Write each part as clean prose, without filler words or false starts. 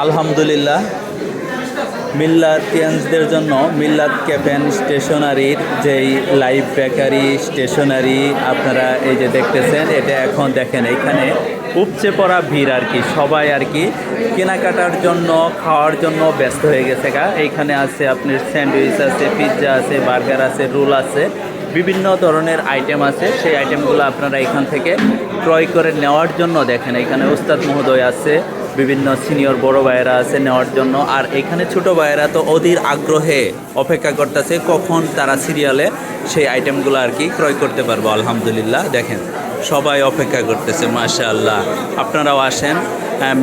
আলহামদুলিল্লাহ, মিল্লাতিয়ানসদের জন্য মিল্লাত ক্যাফেন স্টেশনারির যেই লাইভ বেকারি স্টেশনারি আপনারা এই যে দেখতেছেন, এটা এখন দেখেন এখানে উপচে পড়া ভিড় আর কি। সবাই আর কি কেনাকাটার জন্য, খাওয়ার জন্য ব্যস্ত হয়ে গেছে গা। এইখানে আছে আপনার স্যান্ডউইচ আছে, পিৎজা আছে, বার্গার আছে, রোল আছে, বিভিন্ন ধরনের আইটেম আছে। সেই আইটেমগুলো আপনারা এখান থেকে ক্রয় করে নেওয়ার জন্য দেখেন এখানে উস্তাদ মহোদয় আছে, বিভিন্ন সিনিয়র বড় ভাইয়েরা আছে নেওয়ার জন্য। আর এখানে ছোট ভাইয়েরা তো অধীর আগ্রহে অপেক্ষা করতেছে কখন তারা সিরিয়ালে সেই আইটেমগুলো আর কি ক্রয় করতে পারবো। আলহামদুলিল্লাহ, দেখেন সবাই অপেক্ষা করতেছে, মাশাআল্লাহ। আপনারাও আসেন।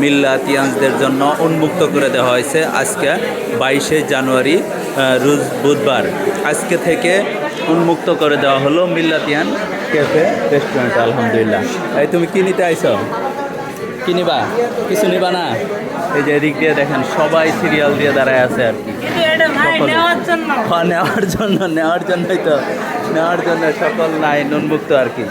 মিল্লাতিয়ানসদের জন্য উন্মুক্ত করে দেওয়া হয়েছে আজকে 22শে জানুয়ারি রোজ বুধবার। আজকে থেকে উন্মুক্ত করে দেওয়া হলো মিল্লাতিয়ান ক্যাফে রেস্টুরেন্ট। আলহামদুলিল্লাহ। এই তুমি কি নিতে আইছো? কি নিবা? কিছু নিবা না? এই যে এদিক দিয়ে দেখেন সবাই সিরিয়াল দিয়ে দাঁড়ায় আছে আর কি, নেওয়ার জন্যই তো, নেওয়ার জন্য সকল লাইন উন্মুক্ত আর কি।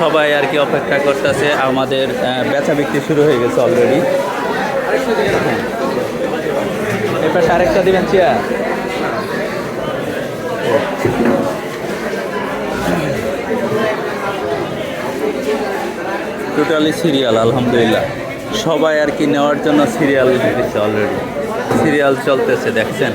সবাই আর কি অপেক্ষা করতেছে। আমাদের বেচা বিক্রি শুরু হয়ে গেছে অলরেডি। এরপর আরেকটা দিবেন চেয়ার। Totally serial. আলহামদুলিল্লাহ, সবাই আর কি নেওয়ার জন্য সিরিয়াল দিতেছে অলরেডি। সিরিয়াল চলতেছে দেখছেন।